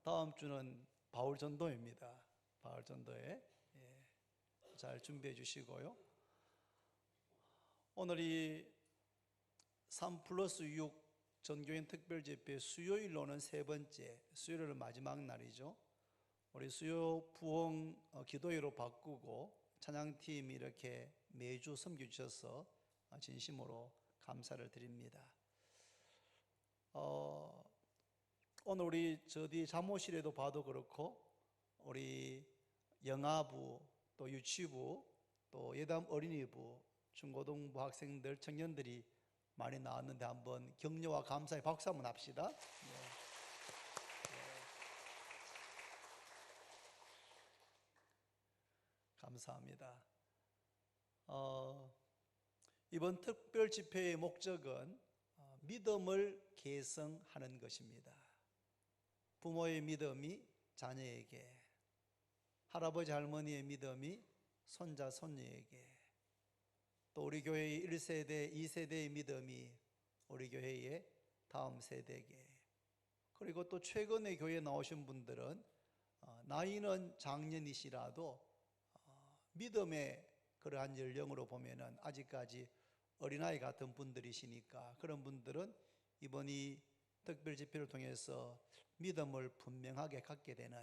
다음 주는 바울전도입니다. 바울전도에 잘 준비해 주시고요. 오늘이 3+6 전교인 특별집회 수요일로는 세 번째, 수요일은 마지막 날이죠. 우리 수요 부흥 기도회로 바꾸고 찬양팀이 이렇게 매주 섬겨주셔서 진심으로 감사를 드립니다. 오늘 우리 저 뒤 잠옷실에도 봐도 그렇고 우리 영아부 또 유치부 또 예담 어린이부 중고등부 학생들 청년들이 많이 나왔는데 한번 격려와 감사의 박수 한번 합시다. 감사합니다. 이번 특별 집회의 목적은 믿음을 계승하는 것입니다. 부모의 믿음이 자녀에게, 할아버지 할머니의 믿음이 손자 손녀에게, 또 우리 교회의 1세대 2세대의 믿음이 우리 교회의 다음 세대에게, 그리고 또 최근에 교회에 나오신 분들은 나이는 장년이시라도 믿음의 그러한 연령으로 보면은 아직까지 어린아이 같은 분들이시니까 그런 분들은 이번 이 특별 집회를 통해서 믿음을 분명하게 갖게 되는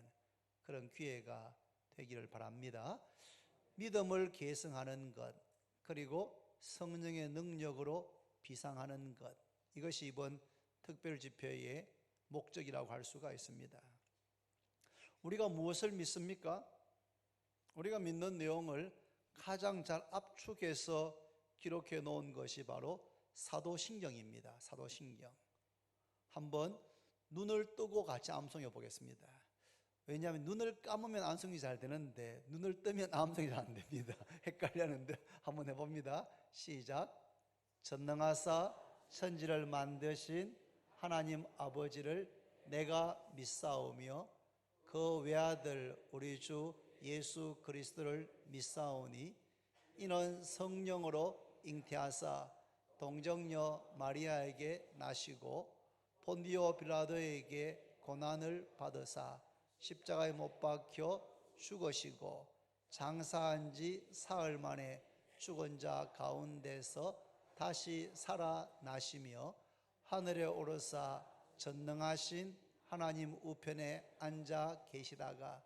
그런 기회가 되기를 바랍니다. 믿음을 계승하는 것, 그리고 성령의 능력으로 비상하는 것, 이것이 이번 특별 집회의 목적이라고 할 수가 있습니다. 우리가 무엇을 믿습니까? 우리가 믿는 내용을 가장 잘 압축해서 기록해 놓은 것이 바로 사도신경입니다. 사도신경. 한번 눈을 뜨고 같이 암송해 보겠습니다. 왜냐하면 눈을 감으면 암송이 잘 되는데 눈을 뜨면 암송이 잘 안 됩니다. 헷갈리는데 한번 해봅니다. 시작. 전능하사 천지를 만드신 하나님 아버지를 내가 믿사오며 그 외아들 우리 주 예수 그리스도를 믿사오니 이는 성령으로 잉태하사 동정녀 마리아에게 나시고 본디오 빌라도에게 고난을 받으사 십자가에 못 박혀 죽으시고 장사한 지 사흘 만에 죽은 자 가운데서 다시 살아나시며 하늘에 오르사 전능하신 하나님 우편에 앉아 계시다가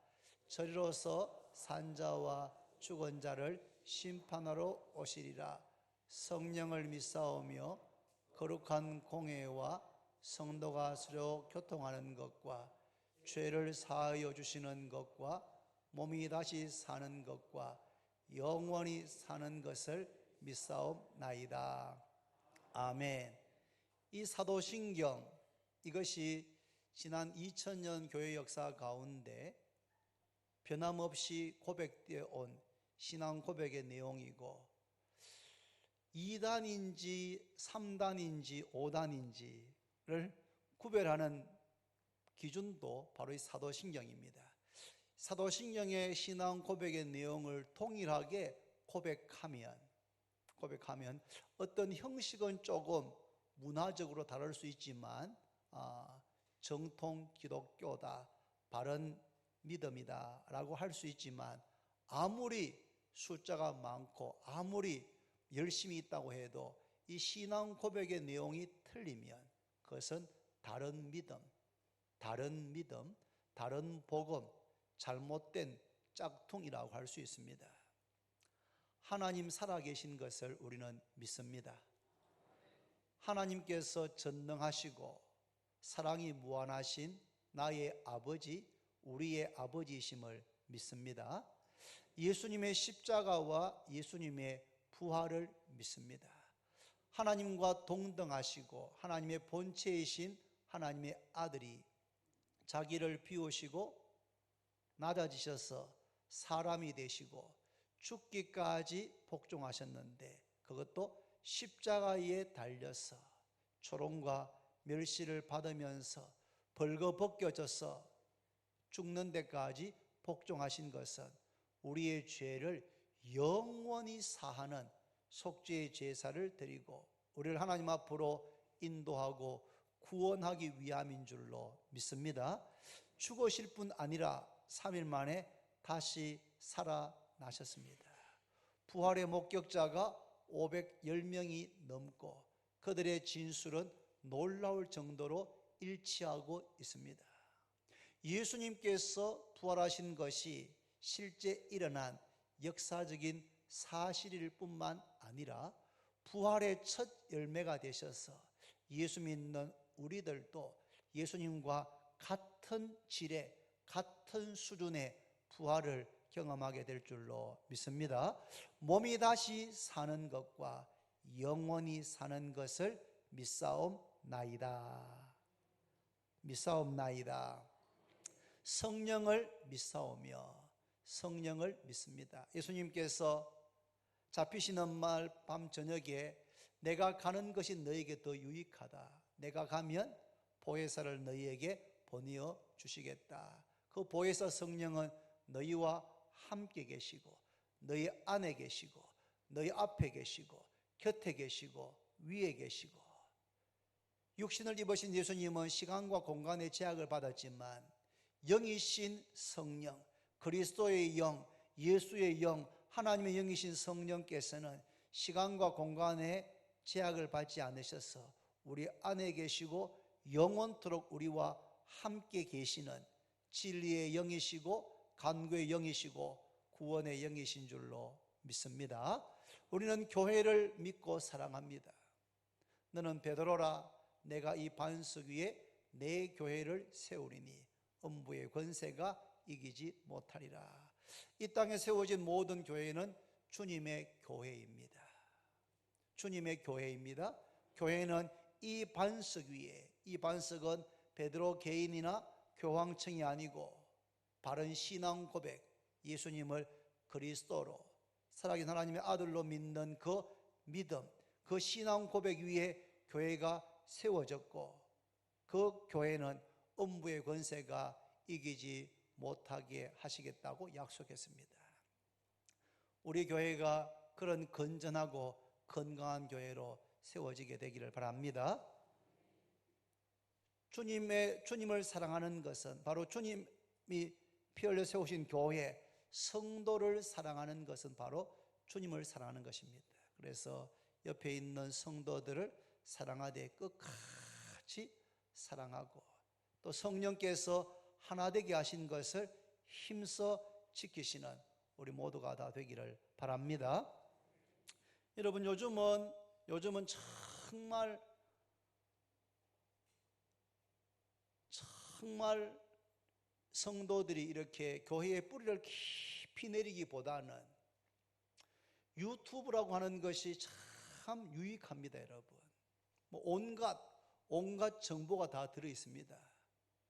저리로서 산자와 죽은 자를 심판하러 오시리라. 성령을 믿사오며 거룩한 공회와 성도가 서로 교통하는 것과 죄를 사하여 주시는 것과 몸이 다시 사는 것과 영원히 사는 것을 믿사옵나이다. 아멘. 이 사도신경, 이것이 지난 2000년 교회 역사 가운데 변함없이 고백되어 온 신앙 고백의 내용이고 2단인지 3단인지 5단인지를 구별하는 기준도 바로 이 사도신경입니다. 사도신경의 신앙 고백의 내용을 동일하게 고백하면 어떤 형식은 조금 문화적으로 다를 수 있지만 정통 기독교다, 바른 믿음이다 라고 할 수 있지만 아무리 숫자가 많고 아무리 열심히 있다고 해도 이 신앙 고백의 내용이 틀리면 그것은 다른 믿음, 다른 복음, 잘못된 짝퉁이라고 할 수 있습니다. 하나님 살아계신 것을 우리는 믿습니다. 하나님께서 전능하시고 사랑이 무한하신 나의 아버지, 우리의 아버지이심을 믿습니다. 예수님의 십자가와 예수님의 부활을 믿습니다. 하나님과 동등하시고 하나님의 본체이신 하나님의 아들이 자기를 비우시고 낮아지셔서 사람이 되시고 죽기까지 복종하셨는데 그것도 십자가에 달려서 조롱과 멸시를 받으면서 벌거벗겨져서 죽는 데까지 복종하신 것은 우리의 죄를 영원히 사하는 속죄의 제사를 드리고 우리를 하나님 앞으로 인도하고 구원하기 위함인 줄로 믿습니다. 죽으실 뿐 아니라 3일 만에 다시 살아나셨습니다. 부활의 목격자가 510명이 넘고 그들의 진술은 놀라울 정도로 일치하고 있습니다. 예수님께서 부활하신 것이 실제 일어난 역사적인 사실일 뿐만 아니라 부활의 첫 열매가 되셔서 예수 믿는 우리들도 예수님과 같은 질의, 같은 수준의 부활을 경험하게 될 줄로 믿습니다. 몸이 다시 사는 것과 영원히 사는 것을 믿사옵나이다. 믿사옵나이다. 성령을 믿사오며 성령을 믿습니다. 예수님께서 잡히시는 날 밤 저녁에 내가 가는 것이 너에게 더 유익하다. 내가 가면 보혜사를 너희에게 보내어 주시겠다. 그 보혜사 성령은 너희와 함께 계시고 너희 안에 계시고 너희 앞에 계시고 곁에 계시고 위에 계시고. 육신을 입으신 예수님은 시간과 공간의 제약을 받았지만 영이신 성령, 그리스도의 영, 예수의 영, 하나님의 영이신 성령께서는 시간과 공간의 제약을 받지 않으셔서 우리 안에 계시고 영원토록 우리와 함께 계시는 진리의 영이시고 간구의 영이시고 구원의 영이신 줄로 믿습니다. 우리는 교회를 믿고 사랑합니다. 너는 베드로라, 내가 이 반석 위에 내 교회를 세우리니 음부의 권세가 이기지 못하리라. 이 땅에 세워진 모든 교회는 주님의 교회입니다. 주님의 교회입니다. 교회는 이 반석 위에, 이 반석은 베드로 개인이나 교황청이 아니고 바른 신앙 고백, 예수님을 그리스도로 살아계신 하나님의 아들로 믿는 그 믿음, 그 신앙 고백 위에 교회가 세워졌고 그 교회는 음부의 권세가 이기지 못하게 하시겠다고 약속했습니다. 우리 교회가 그런 건전하고 건강한 교회로 세워지게 되기를 바랍니다. 주님을 사랑하는 것은 바로 주님이 피 흘려 세우신 교회, 성도를 사랑하는 것은 바로 주님을 사랑하는 것입니다. 그래서 옆에 있는 성도들을 사랑하되 끝까지 사랑하고 또 성령께서 하나 되게 하신 것을 힘써 지키시는 우리 모두가 다 되기를 바랍니다. 여러분, 요즘은 정말 성도들이 이렇게 교회의 뿌리를 깊이 내리기보다는 유튜브라고 하는 것이 참 유익합니다. 여러분, 온갖 정보가 다 들어 있습니다.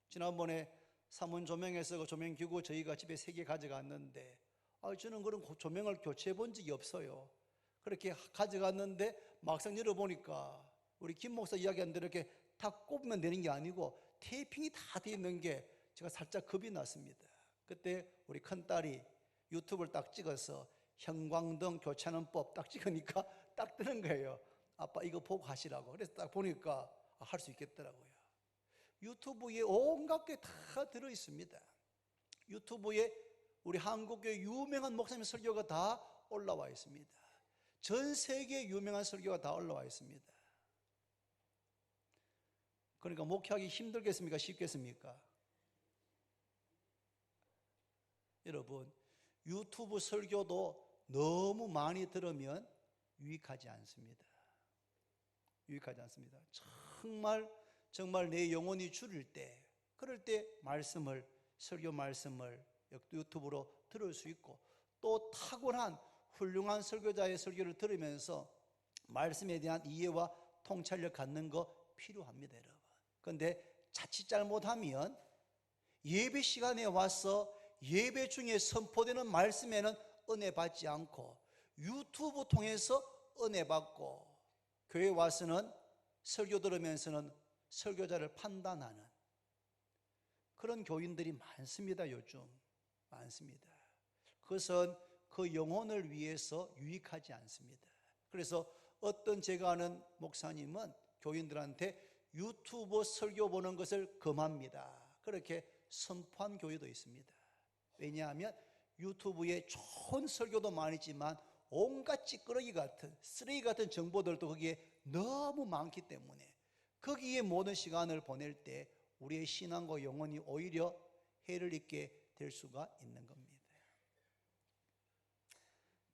지난번에 사문 조명해서 그 조명기구 저희가 집에 3개 가져갔는데 저는 그런 조명을 교체해 본 적이 없어요. 그렇게 가져갔는데 막상 열어보니까 우리 김 목사 이야기한 대로 이렇게 다 꼽으면 되는 게 아니고 테이핑이 다 돼 있는 게 제가 살짝 겁이 났습니다. 그때 우리 큰딸이 유튜브를 딱 찍어서 형광등 교체하는 법 딱 찍으니까 딱 뜨는 거예요. 아빠 이거 보고 하시라고. 그래서 딱 보니까 할 수 있겠더라고요. 유튜브에 온갖 게 다 들어 있습니다. 유튜브에 우리 한국의 유명한 목사님 설교가 다 올라와 있습니다. 전 세계 유명한 설교가 다 올라와 있습니다. 그러니까 목회하기 힘들겠습니까? 쉽겠습니까? 여러분, 유튜브 설교도 너무 많이 들으면 유익하지 않습니다. 유익하지 않습니다. 정말 내 영혼이 줄일 때, 그럴 때 설교 말씀을 유튜브로 들을 수 있고 또 탁월한 훌륭한 설교자의 설교를 들으면서 말씀에 대한 이해와 통찰력 갖는 거 필요합니다, 여러분. 그런데 자칫 잘못하면 예배 시간에 와서 예배 중에 선포되는 말씀에는 은혜 받지 않고 유튜브 통해서 은혜 받고 교회 와서는 설교 들으면서는 설교자를 판단하는 그런 교인들이 많습니다. 요즘 많습니다. 그것은 그 영혼을 위해서 유익하지 않습니다. 그래서 어떤 제가 아는 목사님은 교인들한테 유튜브 설교 보는 것을 금합니다. 그렇게 선포한 교회도 있습니다. 왜냐하면 유튜브에 좋은 설교도 많이 있지만 온갖 찌끄러기 같은 쓰레기 같은 정보들도 거기에 너무 많기 때문에 거기에 모든 시간을 보낼 때 우리의 신앙과 영혼이 오히려 해를 입게 될 수가 있는 겁니다.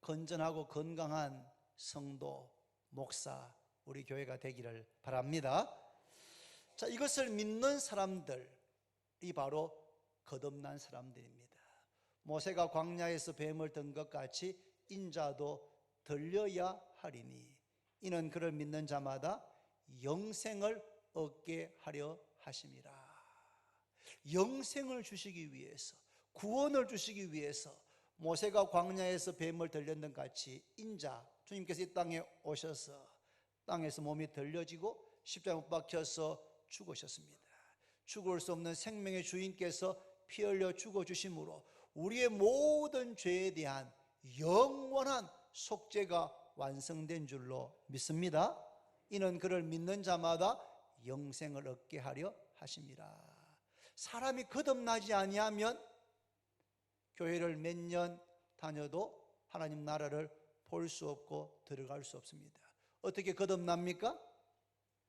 건전하고 건강한 성도, 목사, 우리 교회가 되기를 바랍니다. 자, 이것을 믿는 사람들이 바로 거듭난 사람들입니다. 모세가 광야에서 뱀을 든 것 같이 인자도 들려야 하리니 이는 그를 믿는 자마다 영생을 얻게 하려 하심이라. 영생을 주시기 위해서, 구원을 주시기 위해서 모세가 광야에서 뱀을 들렸던 같이 인자, 주님께서 이 땅에 오셔서 땅에서 몸이 들려지고 십자가에 못 박혀서 죽으셨습니다. 죽을 수 없는 생명의 주인께서 피 흘려 죽어주심으로 우리의 모든 죄에 대한 영원한 속죄가 완성된 줄로 믿습니다. 이는 그를 믿는 자마다 영생을 얻게 하려 하심이라. 사람이 거듭나지 아니하면 교회를 몇 년 다녀도 하나님 나라를 볼 수 없고 들어갈 수 없습니다. 어떻게 거듭납니까?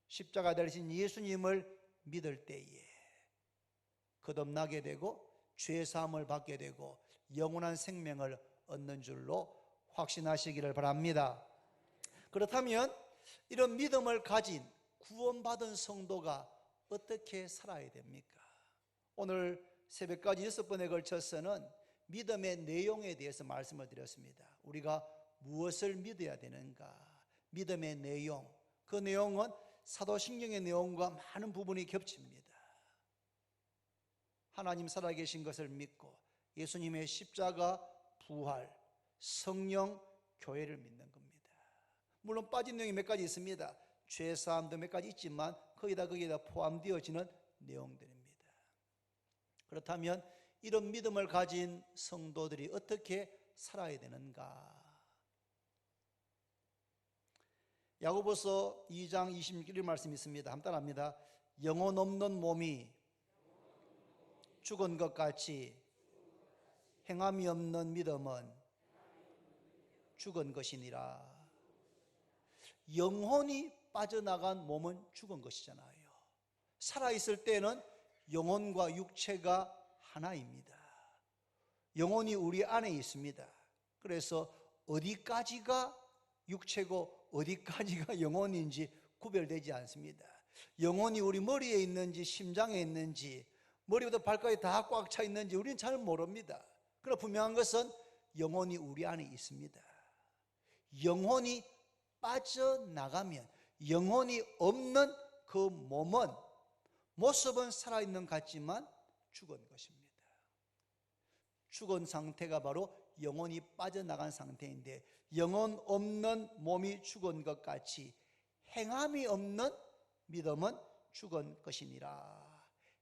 십자가 달리신 예수님을 믿을 때에 거듭나게 되고 죄 사함을 받게 되고 영원한 생명을 얻는 줄로 확신하시기를 바랍니다. 그렇다면 이런 믿음을 가진 구원받은 성도가 어떻게 살아야 됩니까? 오늘 새벽까지 6번에 걸쳐서는 믿음의 내용에 대해서 말씀을 드렸습니다. 우리가 무엇을 믿어야 되는가? 믿음의 내용, 그 내용은 사도신경의 내용과 많은 부분이 겹칩니다. 하나님 살아계신 것을 믿고 예수님의 십자가, 부활, 성령, 교회를 믿는 겁니다. 물론 빠진 내용이 몇 가지 있습니다. 죄사함도 몇 가지 있지만 거기다 포함되어지는 내용들입니다. 그렇다면 이런 믿음을 가진 성도들이 어떻게 살아야 되는가? 야고보서 2장 26절 말씀이 있습니다. 한번 따라합니다. 영혼 없는 몸이 죽은 것 같이 행함이 없는 믿음은 죽은 것이니라. 영혼이 빠져나간 몸은 죽은 것이잖아요. 살아있을 때는 영혼과 육체가 하나입니다. 영혼이 우리 안에 있습니다. 그래서 어디까지가 육체고 어디까지가 영혼인지 구별되지 않습니다. 영혼이 우리 머리에 있는지 심장에 있는지 머리부터 발까지 다 꽉 차 있는지 우리는 잘 모릅니다. 그러나 분명한 것은 영혼이 우리 안에 있습니다. 영혼이 빠져나가면 영혼이 없는 그 몸은 모습은 살아있는 것 같지만 죽은 것입니다. 죽은 상태가 바로 영혼이 빠져나간 상태인데 영혼 없는 몸이 죽은 것 같이 행함이 없는 믿음은 죽은 것이니라.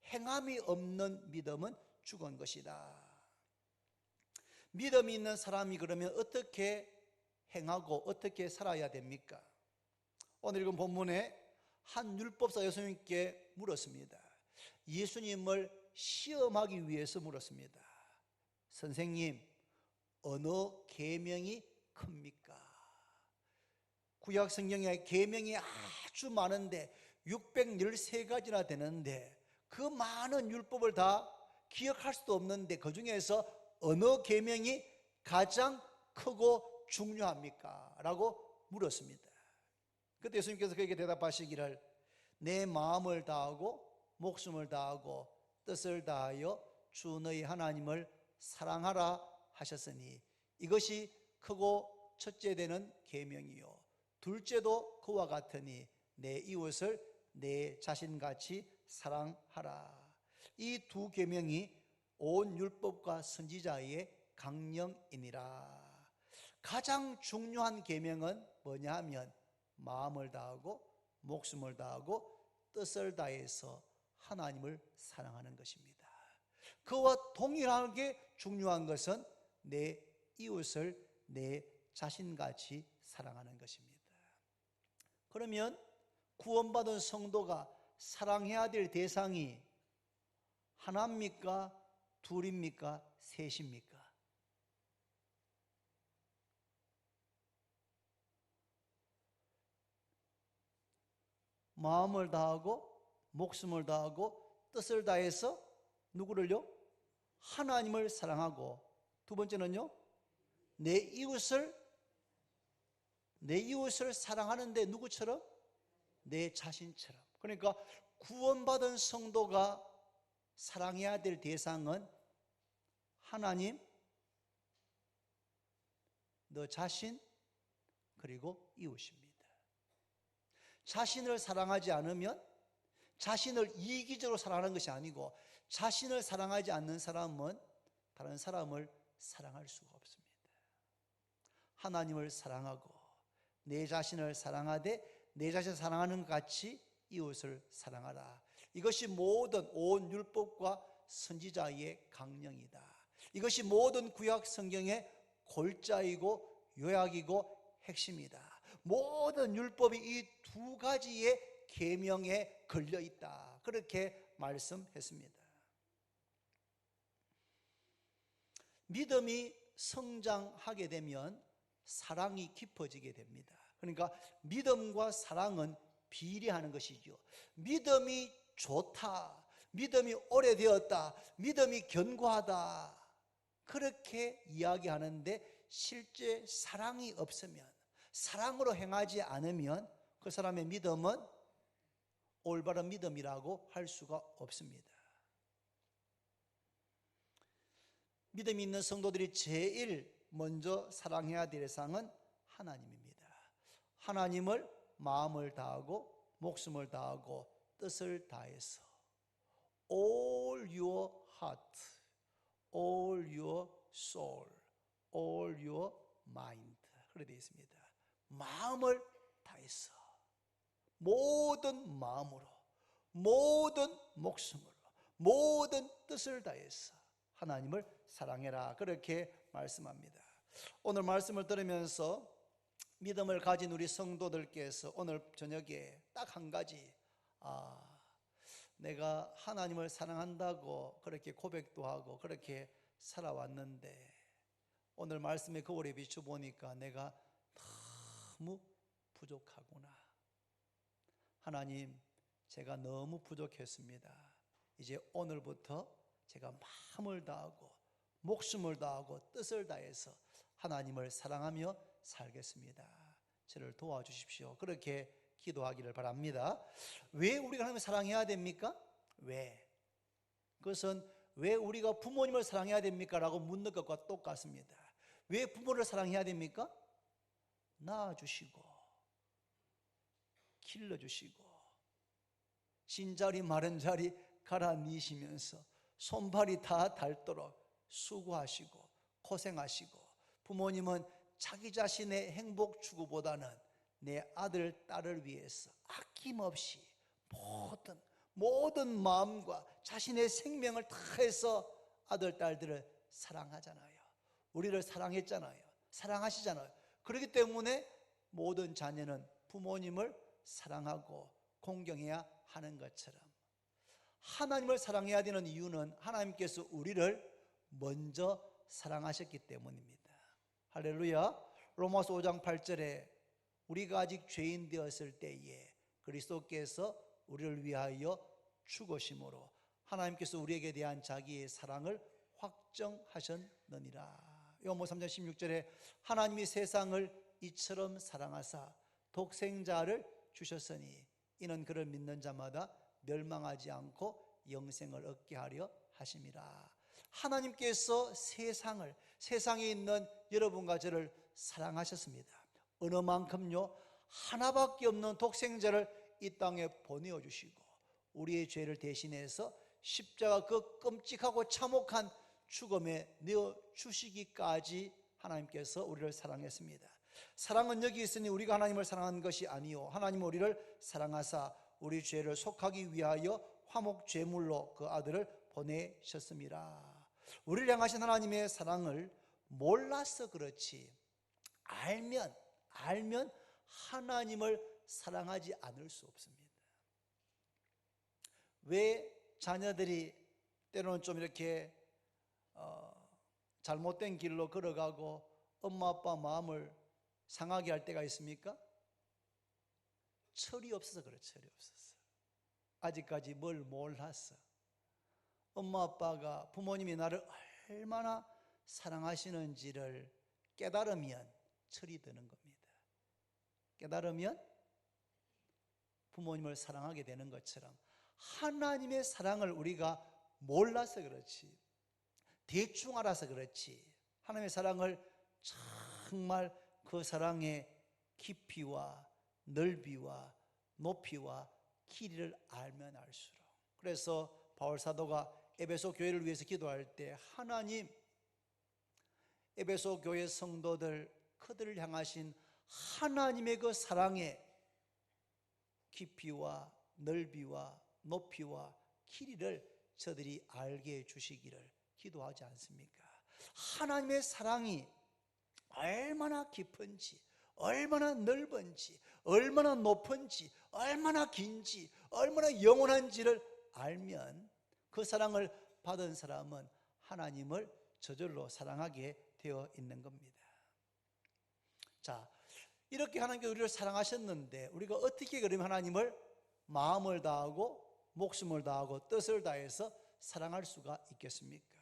행함이 없는 믿음은 죽은 것이다. 믿음이 있는 사람이 그러면 어떻게 행하고 어떻게 살아야 됩니까? 오늘 읽은 본문에 한 율법사 예수님께 물었습니다. 예수님을 시험하기 위해서 물었습니다. 선생님, 어느 계명이 큽니까? 구약 성경에 계명이 아주 많은데 613가지나 되는데 그 많은 율법을 다 기억할 수도 없는데 그 중에서 어느 계명이 가장 크고 중요합니까? 라고 물었습니다. 그때 예수님께서 그에게 대답하시기를 내 마음을 다하고 목숨을 다하고 뜻을 다하여 주 너희 하나님을 사랑하라 하셨으니 이것이 크고 첫째 되는 계명이요 둘째도 그와 같으니 내 이웃을 내 자신같이 사랑하라. 이 두 계명이 온 율법과 선지자의 강령이니라. 가장 중요한 계명은 뭐냐 하면 마음을 다하고 목숨을 다하고 뜻을 다해서 하나님을 사랑하는 것입니다. 그와 동일하게 중요한 것은 내 이웃을 내 자신같이 사랑하는 것입니다. 그러면 구원받은 성도가 사랑해야 될 대상이 하나입니까? 둘입니까? 셋입니까? 마음을 다하고 목숨을 다하고 뜻을 다해서 누구를요? 하나님을 사랑하고, 두 번째는요? 내 이웃을 사랑하는데 누구처럼? 내 자신처럼. 그러니까 구원받은 성도가 사랑해야 될 대상은 하나님, 너 자신, 그리고 이웃입니다. 자신을 사랑하지 않으면, 자신을 이기적으로 사랑하는 것이 아니고 자신을 사랑하지 않는 사람은 다른 사람을 사랑할 수가 없습니다. 하나님을 사랑하고 내 자신을 사랑하되 내 자신을 사랑하는 것 같이 이웃을 사랑하라. 이것이 모든 온 율법과 선지자의 강령이다. 이것이 모든 구약 성경의 골자이고 요약이고 핵심이다. 모든 율법이 이 두 가지의 계명에 걸려 있다. 그렇게 말씀했습니다. 믿음이 성장하게 되면 사랑이 깊어지게 됩니다. 그러니까 믿음과 사랑은 비례하는 것이죠. 믿음이 좋다, 믿음이 오래되었다, 믿음이 견고하다, 그렇게 이야기하는데 실제 사랑이 없으면, 사랑으로 행하지 않으면 그 사람의 믿음은 올바른 믿음이라고 할 수가 없습니다. 믿음이 있는 성도들이 제일 먼저 사랑해야 될 대상은 하나님입니다. 하나님을 마음을 다하고 목숨을 다하고 뜻을 다해서 all your heart, all your soul, all your mind, 그렇게 되어 있습니다. 마음을 다해서, 모든 마음으로, 모든 목숨으로, 모든 뜻을 다해서 하나님을 사랑해라, 그렇게 말씀합니다. 오늘 말씀을 들으면서 믿음을 가진 우리 성도들께서 오늘 저녁에 딱 한 가지, 내가 하나님을 사랑한다고 그렇게 고백도 하고 그렇게 살아왔는데 오늘 말씀의 거울에 비춰 보니까 내가 너무 부족하구나. 하나님, 제가 너무 부족했습니다. 이제 오늘부터 제가 마음을 다하고 목숨을 다하고 뜻을 다해서 하나님을 사랑하며 살겠습니다. 저를 도와주십시오. 그렇게 기도하기를 바랍니다. 왜 우리가 하나님을 사랑해야 됩니까? 왜? 그것은 왜 우리가 부모님을 사랑해야 됩니까? 라고 묻는 것과 똑같습니다. 왜 부모를 사랑해야 됩니까? 낳아주시고 길러주시고 신자리 마른자리 갈아니시면서 손발이 다 닳도록 수고하시고 고생하시고, 부모님은 자기 자신의 행복 추구보다는 내 아들, 딸을 위해서 아낌없이 모든 마음과 자신의 생명을 다해서 아들, 딸들을 사랑하잖아요. 우리를 사랑했잖아요. 사랑하시잖아요. 그렇기 때문에 모든 자녀는 부모님을 사랑하고 공경해야 하는 것처럼 하나님을 사랑해야 되는 이유는 하나님께서 우리를 먼저 사랑하셨기 때문입니다. 할렐루야. 로마서 5장 8절에 우리가 아직 죄인 되었을 때에 그리스도께서 우리를 위하여 죽으심으로 하나님께서 우리에게 대한 자기의 사랑을 확정하셨느니라. 요한복음 3장 16절에 하나님이 세상을 이처럼 사랑하사 독생자를 주셨으니 이는 그를 믿는 자마다 멸망하지 않고 영생을 얻게 하려 하심이라. 하나님께서 세상에 있는 여러분과 저를 사랑하셨습니다. 어느 만큼요? 하나밖에 없는 독생자를 이 땅에 보내어 주시고 우리의 죄를 대신해서 십자가 그 끔찍하고 참혹한 죽음에 내어 주시기까지 하나님께서 우리를 사랑했습니다. 사랑은 여기 있으니 우리가 하나님을 사랑한 것이 아니요 하나님은 우리를 사랑하사 우리 죄를 속하기 위하여 화목 제물로 그 아들을 보내셨습니다. 우리를 향하신 하나님의 사랑을 몰라서 그렇지 알면 하나님을 사랑하지 않을 수 없습니다. 왜 자녀들이 때로는 좀 이렇게 잘못된 길로 걸어가고 엄마 아빠 마음을 상하게 할 때가 있습니까? 철이 없어서 그래. 철이 없어서 아직까지 뭘 몰랐어. 엄마 아빠가, 부모님이 나를 얼마나 사랑하시는지를 깨달으면 철이 드는 겁니다. 깨달으면 부모님을 사랑하게 되는 것처럼 하나님의 사랑을 우리가 몰라서 그렇지, 대충 알아서 그렇지, 하나님의 사랑을 정말 그 사랑의 깊이와 넓이와 높이와 길이를 알면 알수록, 그래서 바울 사도가 에베소 교회를 위해서 기도할 때 하나님, 에베소 교회 성도들, 그들을 향하신 하나님의 그 사랑의 깊이와 넓이와 높이와 길이를 저들이 알게 해주시기를 기도하지 않습니까? 하나님의 사랑이 얼마나 깊은지, 얼마나 넓은지, 얼마나 높은지, 얼마나 긴지, 얼마나 영원한지를 알면 그 사랑을 받은 사람은 하나님을 저절로 사랑하게 되어 있는 겁니다. 자, 이렇게 하나님께서 우리를 사랑하셨는데 우리가 어떻게 그러면 하나님을 마음을 다하고 목숨을 다하고 뜻을 다해서 사랑할 수가 있겠습니까?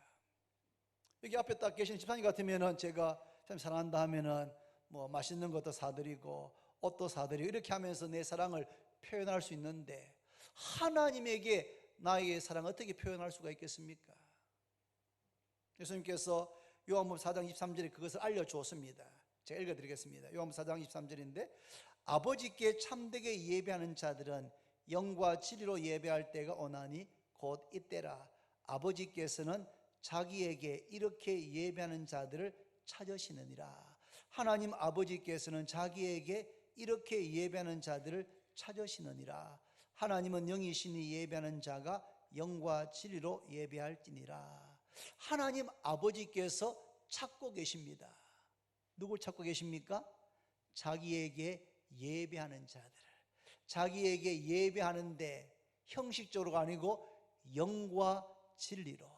여기 앞에 딱 계신 집사님 같으면은 제가 참 사랑한다 하면은 뭐 맛있는 것도 사드리고 옷도 사드리고 이렇게 하면서 내 사랑을 표현할 수 있는데, 하나님에게 나의 사랑을 어떻게 표현할 수가 있겠습니까? 예수님께서 요한복음 4장 23절에 그것을 알려주었습니다. 제가 읽어드리겠습니다. 요한복음 4장 23절인데, 아버지께 참되게 예배하는 자들은 영과 진리로 예배할 때가 오나니 곧 이때라. 아버지께서는 자기에게 이렇게 예배하는 자들을 찾으시느니라. 하나님 아버지께서는 자기에게 이렇게 예배하는 자들을 찾으시느니라. 하나님은 영이시니 예배하는 자가 영과 진리로 예배할지니라. 하나님 아버지께서 찾고 계십니다. 누굴 찾고 계십니까? 자기에게 예배하는 자들을. 자기에게 예배하는데 형식적으로가 아니고 영과 진리로,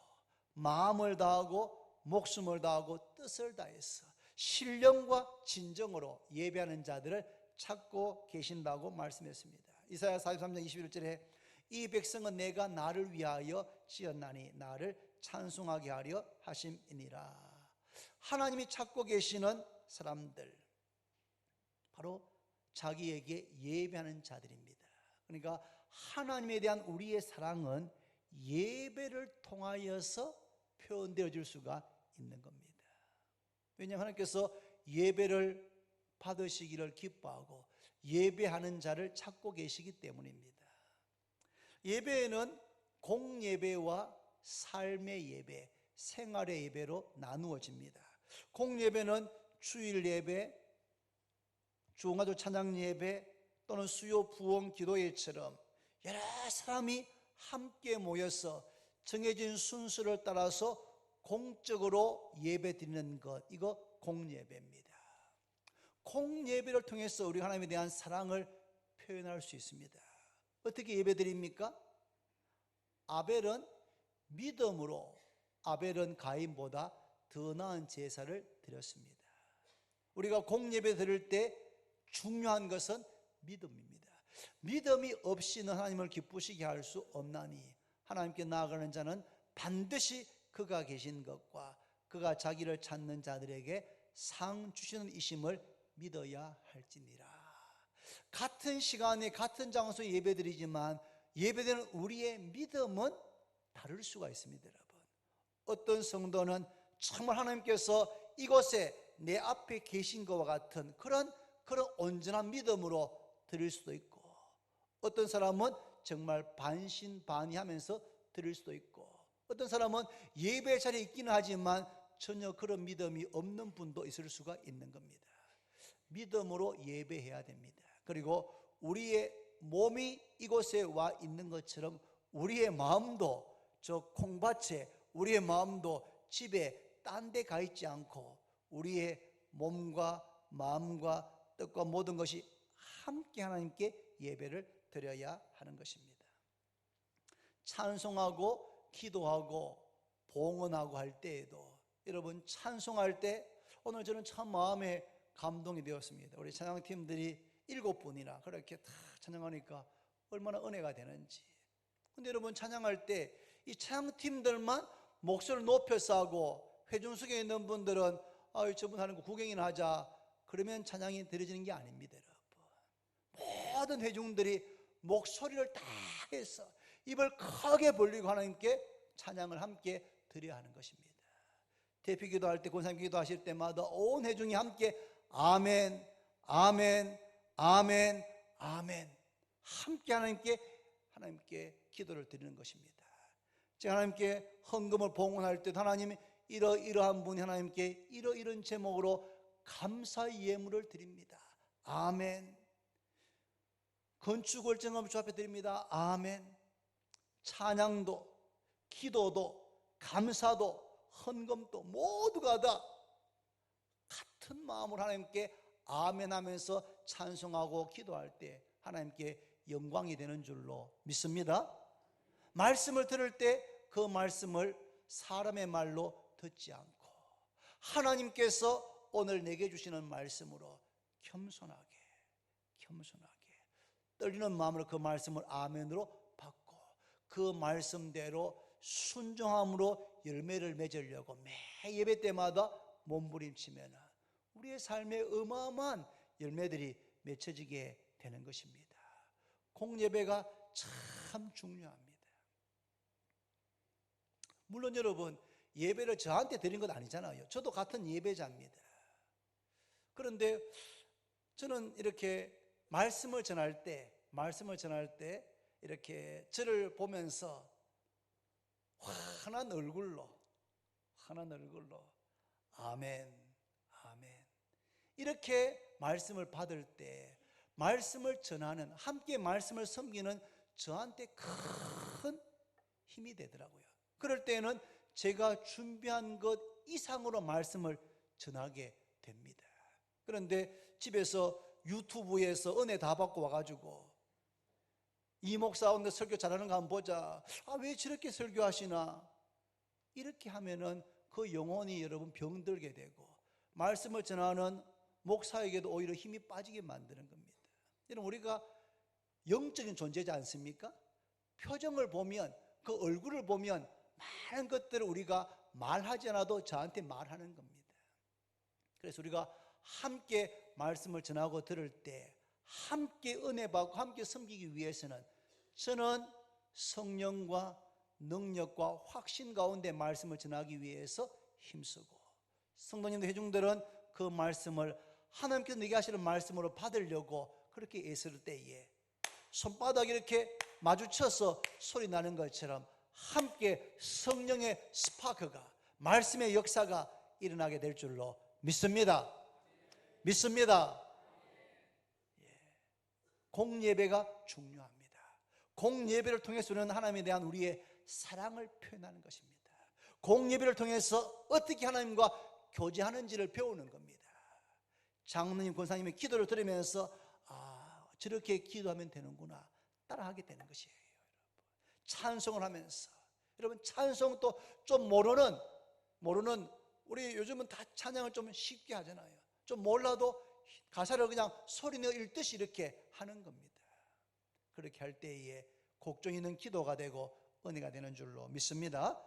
마음을 다하고 목숨을 다하고 뜻을 다해서 신령과 진정으로 예배하는 자들을 찾고 계신다고 말씀했습니다. 이사야 43장 21절에 이 백성은 내가 나를 위하여 지었나니 나를 찬송하게 하려 하심이니라. 하나님이 찾고 계시는 사람들, 바로 자기에게 예배하는 자들입니다. 그러니까 하나님에 대한 우리의 사랑은 예배를 통하여서 표현되어질 수가 있는 겁니다. 왜냐하면 하나님께서 예배를 받으시기를 기뻐하고 예배하는 자를 찾고 계시기 때문입니다. 예배에는 공예배와 삶의 예배, 생활의 예배로 나누어집니다. 공예배는 주일 예배, 주홍아조 찬양 예배 또는 수요 부흥 기도회처럼 여러 사람이 함께 모여서 정해진 순서를 따라서 공적으로 예배 드리는 것, 이거 공예배입니다. 공예배를 통해서 우리 하나님에 대한 사랑을 표현할 수 있습니다. 어떻게 예배 드립니까? 아벨은 믿음으로, 아벨은 가인보다 더 나은 제사를 드렸습니다. 우리가 공예배 드릴 때 중요한 것은 믿음입니다. 믿음이 없이는 하나님을 기쁘시게 할 수 없나니 하나님께 나아가는 자는 반드시 그가 계신 것과 그가 자기를 찾는 자들에게 상 주시는 이심을 믿어야 할지니라. 같은 시간에 같은 장소에 예배드리지만 예배되는 우리의 믿음은 다를 수가 있습니다. 여러분, 어떤 성도는 정말 하나님께서 이곳에 내 앞에 계신 것과 같은 그런 온전한 믿음으로 드릴 수도 있고, 어떤 사람은 정말 반신반의하면서 드릴 수도 있고, 어떤 사람은 예배 자리에 있기는 하지만 전혀 그런 믿음이 없는 분도 있을 수가 있는 겁니다. 믿음으로 예배해야 됩니다. 그리고 우리의 몸이 이곳에 와 있는 것처럼 우리의 마음도 저 콩밭에, 우리의 마음도 집에 딴 데 가 있지 않고 우리의 몸과 마음과 뜻과 모든 것이 함께 하나님께 예배를 드려야 하는 것입니다. 찬송하고 기도하고 봉헌하고 할 때에도 여러분 찬송할 때 오늘 저는 참 마음에 감동이 되었습니다. 우리 찬양팀들이 7분이나 그렇게 다 찬양하니까 얼마나 은혜가 되는지. 근데 여러분 찬양할 때 이 찬양팀들만 목소리를 높여서 하고 회중석에 있는 분들은 저분 하는 거 구경이나 하자 그러면 찬양이 드려지는 게 아닙니다. 여러분 모든 회중들이 목소리를 다 해서 입을 크게 벌리고 하나님께 찬양을 함께 드려야 하는 것입니다. 대피 기도할 때, 권사님 기도하실 때마다 온 회중이 함께 아멘, 아멘, 아멘, 아멘 함께 하나님께 기도를 드리는 것입니다. 제가 하나님께 헌금을 봉헌할 때도 하나님이 이러한 분이 하나님께 이런 제목으로 감사 예물을 드립니다. 아멘. 건축을 정함 주 앞에 드립니다. 아멘. 찬양도 기도도 감사도 헌금도 모두가 다 같은 마음으로 하나님께 아멘 하면서 찬송하고 기도할 때 하나님께 영광이 되는 줄로 믿습니다. 말씀을 들을 때 그 말씀을 사람의 말로 듣지 않고 하나님께서 오늘 내게 주시는 말씀으로 겸손하게 떨리는 마음으로 그 말씀을 아멘으로 받고 그 말씀대로 순종함으로 열매를 맺으려고 매 예배 때마다 몸부림치면 우리의 삶에 어마어마한 열매들이 맺혀지게 되는 것입니다. 공예배가 참 중요합니다. 물론 여러분 예배를 저한테 드린 건 아니잖아요. 저도 같은 예배자입니다. 그런데 저는 이렇게 말씀을 전할 때 이렇게 저를 보면서 환한 얼굴로 아멘 이렇게 말씀을 받을 때 말씀을 전하는 함께 말씀을 섬기는 저한테 큰 힘이 되더라고요. 그럴 때는 제가 준비한 것 이상으로 말씀을 전하게 됩니다. 그런데 집에서 유튜브에서 은혜 다 받고 와가지고 이 목사 오늘 설교 잘하는 거 한번 보자. 왜 저렇게 설교하시나? 이렇게 하면은 그 영혼이 여러분 병들게 되고 말씀을 전하는 목사에게도 오히려 힘이 빠지게 만드는 겁니다. 여러분 우리가 영적인 존재지 않습니까? 표정을 보면 그 얼굴을 보면 많은 것들을 우리가 말하지 않아도 저한테 말하는 겁니다. 그래서 우리가 함께 말씀을 전하고 들을 때 함께 은혜 받고 함께 섬기기 위해서는 저는 성령과 능력과 확신 가운데 말씀을 전하기 위해서 힘쓰고 성도님들 회중들은 그 말씀을 하나님께서 내게 하시는 말씀으로 받으려고 그렇게 애쓸 때에 손바닥 이렇게 마주쳐서 소리 나는 것처럼 함께 성령의 스파크가 말씀의 역사가 일어나게 될 줄로 믿습니다. 공예배가 중요합니다. 공예배를 통해서는 하나님에 대한 우리의 사랑을 표현하는 것입니다. 공예배를 통해서 어떻게 하나님과 교제하는지를 배우는 겁니다. 장로님, 권사님의 기도를 들으면서 저렇게 기도하면 되는구나 따라하게 되는 것이에요. 찬송을 하면서 여러분 찬송도 좀 모르는 우리 요즘은 다 찬양을 좀 쉽게 하잖아요. 좀 몰라도 가사를 그냥 소리내어 읽듯이 이렇게 하는 겁니다. 그렇게 할 때에 곡종 있는 기도가 되고 은혜가 되는 줄로 믿습니다.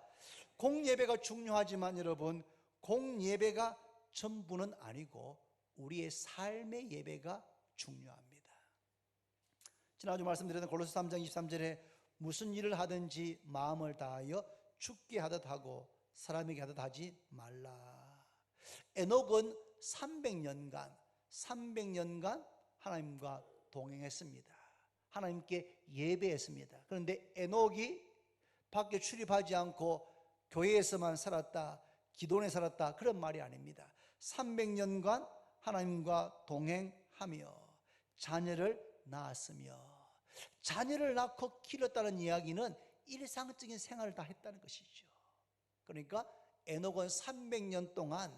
공예배가 중요하지만 여러분 공예배가 전부는 아니고 우리의 삶의 예배가 중요합니다. 지난주 말씀드렸던 골로새 3장 23절에 무슨 일을 하든지 마음을 다하여 죽게 하듯 하고 사람에게 하듯 하지 말라. 에녹은 300년간 하나님과 동행했습니다. 하나님께 예배했습니다. 그런데 에녹이 밖에 출입하지 않고 교회에서만 살았다, 기도원에 살았다 그런 말이 아닙니다. 300년간 하나님과 동행하며 자녀를 낳았으며 자녀를 낳고 기렸다는 이야기는 일상적인 생활을 다 했다는 것이죠. 그러니까 에녹은 300년 동안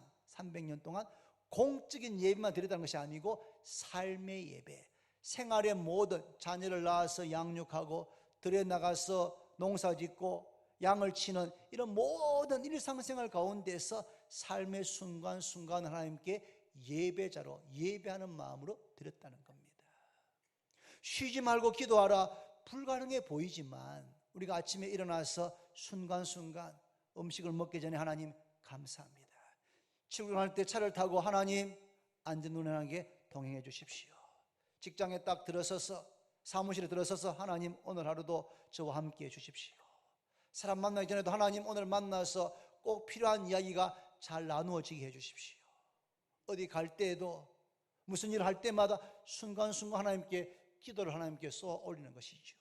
공적인 예배만 드렸다는 것이 아니고 삶의 예배, 생활의 모든 자녀를 낳아서 양육하고 들에 나가서 농사짓고 양을 치는 이런 모든 일상생활 가운데서 삶의 순간순간 하나님께 예배자로 예배하는 마음으로 드렸다는 겁니다. 쉬지 말고 기도하라. 불가능해 보이지만 우리가 아침에 일어나서 순간순간 음식을 먹기 전에 하나님 감사합니다. 출근할 때 차를 타고 하나님 안전운행하게 동행해 주십시오. 직장에 딱 들어서서 사무실에 들어서서 하나님 오늘 하루도 저와 함께 해 주십시오. 사람 만나기 전에도 하나님 오늘 만나서 꼭 필요한 이야기가 잘 나누어지게 해 주십시오. 어디 갈 때에도 무슨 일을 할 때마다 순간순간 하나님께 기도를 하나님께 쏘아 올리는 것이죠.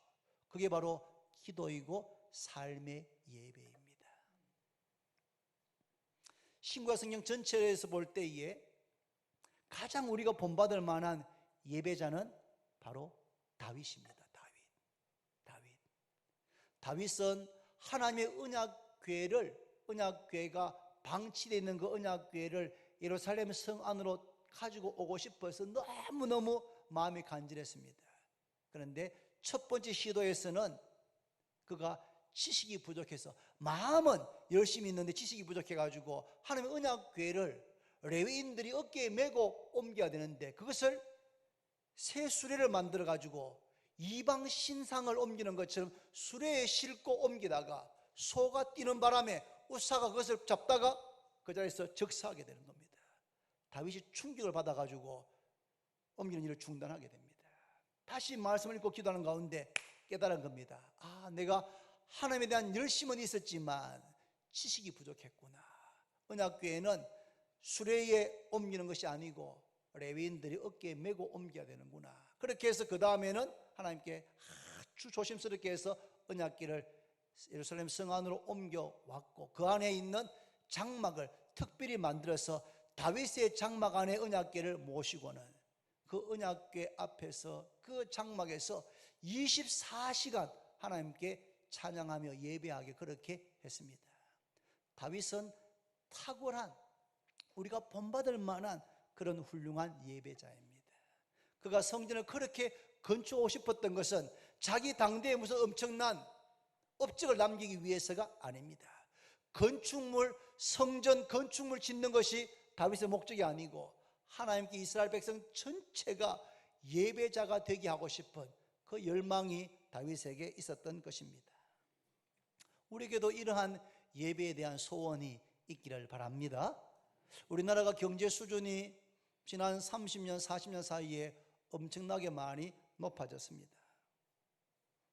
그게 바로 기도이고 삶의 예배입니다. 신구약 성경 전체에서 볼 때에 가장 우리가 본받을 만한 예배자는 바로 다윗입니다. 다윗은 하나님의 언약궤가 방치되어 있는 그 언약궤를 예루살렘 성 안으로 가지고 오고 싶어서 너무너무 마음이 간절했습니다. 그런데 첫 번째 시도에서는 그가 지식이 부족해서, 마음은 열심히 있는데 지식이 부족해가지고 하나님의 언약궤를 레위인들이 어깨에 메고 옮겨야 되는데 그것을 새 수레를 만들어가지고 이방 신상을 옮기는 것처럼 수레에 싣고 옮기다가 소가 뛰는 바람에 우사가 그것을 잡다가 그 자리에서 적사하게 되는 겁니다. 다윗이 충격을 받아가지고 옮기는 일을 중단하게 됩니다. 다시 말씀을 읽고 기도하는 가운데 깨달은 겁니다. 내가 하나님에 대한 열심은 있었지만 지식이 부족했구나. 언약궤에는 수레에 옮기는 것이 아니고 레위인들이 어깨에 메고 옮겨야 되는구나. 그렇게 해서 그 다음에는 하나님께 아주 조심스럽게 해서 언약궤를 예루살렘 성 안으로 옮겨왔고 그 안에 있는 장막을 특별히 만들어서 다윗의 장막 안에 언약궤를 모시고는 그 언약궤 앞에서 그 장막에서 24시간 하나님께 찬양하며 예배하게 그렇게 했습니다. 다윗은 탁월한, 우리가 본받을 만한 그런 훌륭한 예배자입니다. 그가 성전을 그렇게 건축하고 싶었던 것은 자기 당대에 무슨 엄청난 업적을 남기기 위해서가 아닙니다. 성전 건축물 짓는 것이 다윗의 목적이 아니고 하나님께 이스라엘 백성 전체가 예배자가 되게 하고 싶은 그 열망이 다윗에게 있었던 것입니다. 우리에게도 이러한 예배에 대한 소원이 있기를 바랍니다. 우리나라가 경제 수준이 지난 30년, 40년 사이에 엄청나게 많이 높아졌습니다.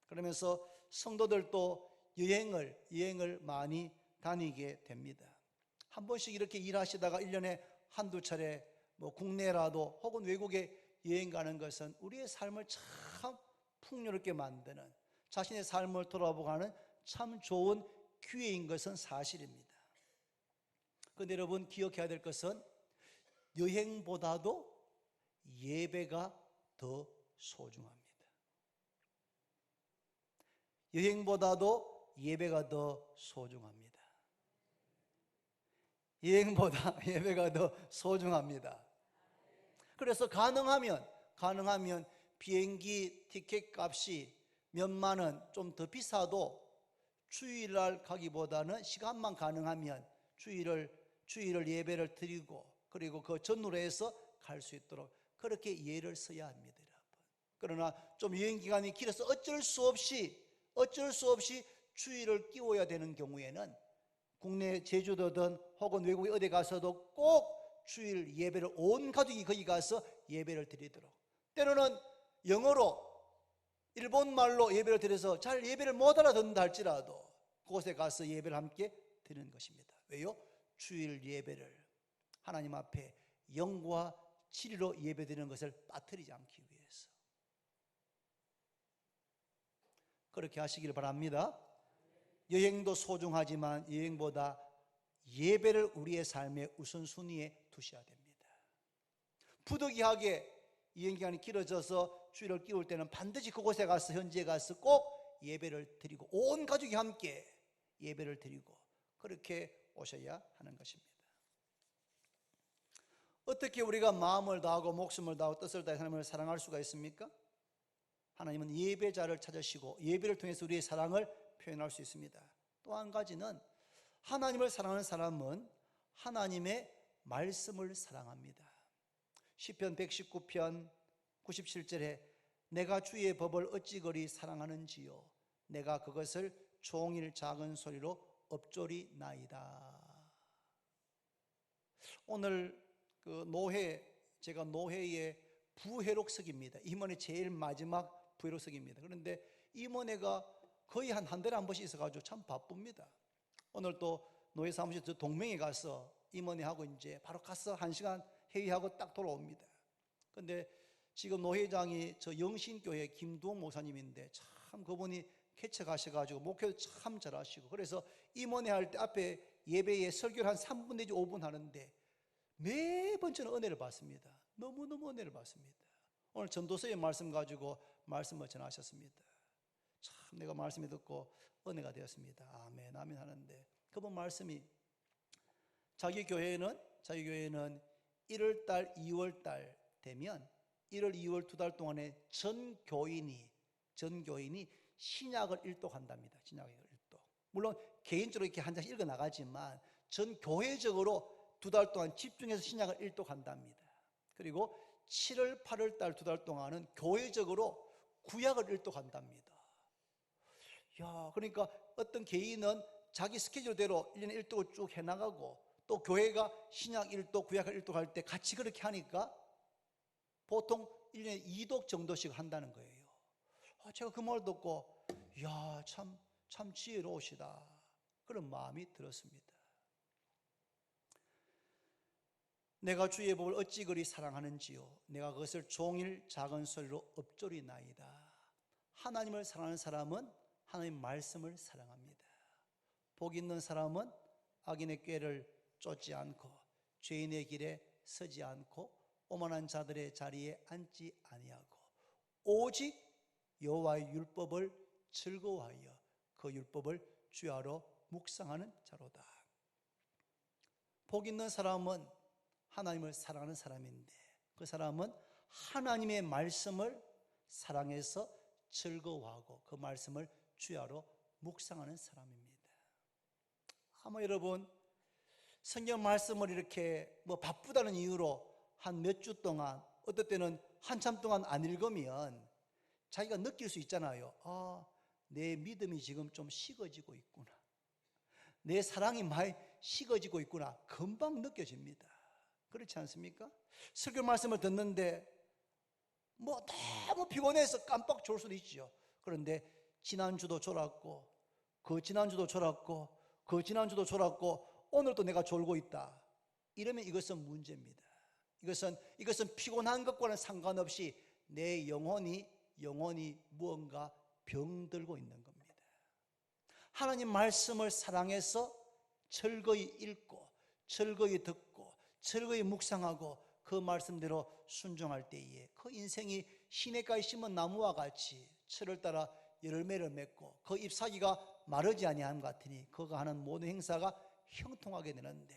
그러면서 성도들도 여행을 많이 다니게 됩니다. 한 번씩 이렇게 일하시다가 1년에 한두 차례 국내라도 혹은 외국에 여행 가는 것은 우리의 삶을 참 풍요롭게 만드는, 자신의 삶을 돌아보고 하는 참 좋은 기회인 것은 사실입니다. 그런데 여러분 기억해야 될 것은 여행보다도 예배가 더 소중합니다. 여행보다도 예배가 더 소중합니다. 여행보다 예배가 더 소중합니다. 그래서 가능하면 비행기 티켓 값이 몇만 원 좀 더 비싸도 주일날 가기보다는 시간만 가능하면 주일을 예배를 드리고 그리고 그 전후로 해서 갈 수 있도록 그렇게 예를 써야 합니다, 여러분. 그러나 좀 여행 기간이 길어서 어쩔 수 없이 주일을 끼워야 되는 경우에는 국내 제주도든 혹은 외국에 어디 가서도 꼭 주일 예배를 온 가족이 거기 가서 예배를 드리도록, 때로는 영어로 일본말로 예배를 드려서 잘 예배를 못 알아듣는다 할지라도 그곳에 가서 예배를 함께 드리는 것입니다. 왜요? 주일 예배를 하나님 앞에 영과 진리로 예배드리는 것을 빠뜨리지 않기 위해서 그렇게 하시길 바랍니다. 여행도 소중하지만 여행보다 예배를 우리의 삶의 우선순위에 두셔야 됩니다. 부득이하게 여행기간이 길어져서 주일을 끼울 때는 반드시 그곳에 가서, 현지에 가서 꼭 예배를 드리고 온 가족이 함께 예배를 드리고 그렇게 오셔야 하는 것입니다. 어떻게 우리가 마음을 다하고 목숨을 다하고 뜻을 다해 하나님을 사랑할 수가 있습니까? 하나님은 예배자를 찾으시고 예배를 통해서 우리의 사랑을 표현할 수 있습니다. 또 한 가지는 하나님을 사랑하는 사람은 하나님의 말씀을 사랑합니다. 시편 119편 97절에 내가 주의 법을 어찌 그리 사랑하는지요 내가 그것을 종일 작은 소리로 엎조리나이다. 오늘 제가 노회의 부회록석입니다. 임원의 제일 마지막 부회록석입니다. 그런데 임원회가 거의 한 달에 한 번씩 있어가지고 참 바쁩니다. 오늘 또 노회 사무실 동맹에 가서 임원회하고 이제 바로 가서 1시간 회의하고 딱 돌아옵니다. 근데 지금 노회장이 저 영신교회 김두홍 목사님인데 참 그분이 개척하셔가지고 목회도 참 잘하시고 그래서 임원회 할 때 앞에 예배에 설교를 한 3분 내지 5분 하는데 매번 저는 은혜를 받습니다. 너무너무 은혜를 받습니다. 오늘 전도서의 말씀 가지고 말씀을 전하셨습니다. 참 내가 말씀을 듣고 은혜가 되었습니다. 아멘 아멘 하는데 그분 말씀이 자기 교회는 1월달 2월달 되면 1월 2월 2달 동안에 전 교인이 신약을 일독한답니다. 신약을 일독. 물론 개인적으로 이렇게 한 장씩 읽어 나가지만 전 교회적으로 2달 동안 집중해서 신약을 일독한답니다. 그리고 7월 8월 달 2달 동안은 교회적으로 구약을 일독한답니다. 야, 그러니까 어떤 개인은 자기 스케줄대로 1년에 일독을 쭉 해나가고 또 교회가 신약 일독, 구약 일독할 때 같이 그렇게 하니까 보통 1년에 2독 정도씩 한다는 거예요. 제가 그 말을 듣고 야, 참 지혜로우시다 그런 마음이 들었습니다. 내가 주의 법을 어찌 그리 사랑하는지요 내가 그것을 종일 작은 소리로 엎조리나이다. 하나님을 사랑하는 사람은 하나님의 말씀을 사랑합니다. 복 있는 사람은 악인의 꾀를 쫓지 않고 죄인의 길에 서지 않고 오만한 자들의 자리에 앉지 아니하고 오직 여호와의 율법을 즐거워하여 그 율법을 주야로 묵상하는 자로다. 복 있는 사람은 하나님을 사랑하는 사람인데 그 사람은 하나님의 말씀을 사랑해서 즐거워하고 그 말씀을 주야로 묵상하는 사람입니다. 아마 여러분 성경 말씀을 이렇게 바쁘다는 이유로 한 몇 주 동안 어떨 때는 한참 동안 안 읽으면 자기가 느낄 수 있잖아요. 내 믿음이 지금 좀 식어지고 있구나. 내 사랑이 많이 식어지고 있구나. 금방 느껴집니다. 그렇지 않습니까? 설교 말씀을 듣는데 너무 피곤해서 깜빡 졸 수도 있죠. 그런데 지난주도 졸았고 그 지난주도 졸았고 그 지난주도 졸았고 오늘도 내가 졸고 있다. 이러면 이것은 문제입니다. 이것은 피곤한 것과는 상관없이 내 영혼이 무언가 병들고 있는 겁니다. 하나님 말씀을 사랑해서 즐거이 읽고 즐거이 듣고 즐거이 묵상하고 그 말씀대로 순종할 때에 그 인생이 시냇가에 심은 나무와 같이 철을 따라 열매를 맺고 그 잎사귀가 마르지 아니함 같으니 그가 하는 모든 행사가 형통하게 되는데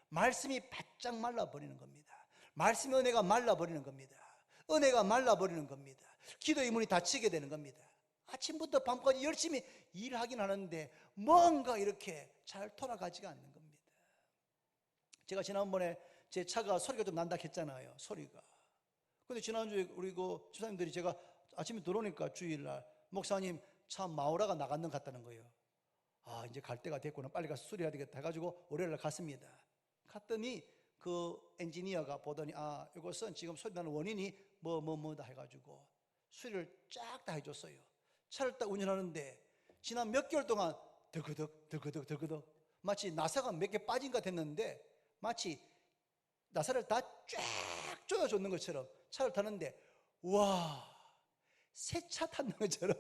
말씀이 바짝 말라버리는 겁니다. 말씀의 은혜가 말라버리는 겁니다. 은혜가 말라버리는 겁니다. 기도의 문이 닫히게 되는 겁니다. 아침부터 밤까지 열심히 일하긴 하는데 뭔가 이렇게 잘 돌아가지가 않는 겁니다. 제가 지난번에 제 차가 소리가 좀 난다 했잖아요. 소리가. 근데 지난주에 우리 그 집사님들이 제가 아침에 들어오니까 주일날 목사님 차 마우라가 나갔는 것 같다는 거예요. 이제 갈 때가 됐구나. 빨리 가서 수리해야 되겠다 해가지고 월요일날 갔습니다. 갔더니 그 엔지니어가 보더니 이것은 지금 소리 나는 원인이 뭐다 해가지고 수리를 쫙 다 해줬어요. 차를 딱 운전하는데 지난 몇 개월 동안 덜그덕 마치 나사가 몇 개 빠진 것 같았는데 마치 나사를 다 쫙 조여줬는 것처럼 차를 타는데 새 차 타는 것처럼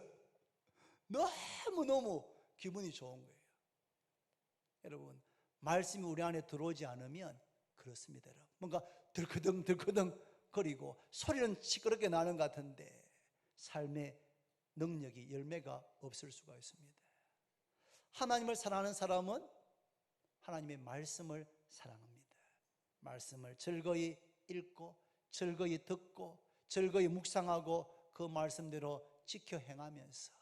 너무너무 기분이 좋은 거예요. 여러분 말씀이 우리 안에 들어오지 않으면 그렇습니다. 여러분. 뭔가 들커덩 거리고 소리는 시끄럽게 나는 것 같은데 삶의 능력이 열매가 없을 수가 있습니다. 하나님을 사랑하는 사람은 하나님의 말씀을 사랑합니다. 말씀을 즐거이 읽고 즐거이 듣고 즐거이 묵상하고 그 말씀대로 지켜 행하면서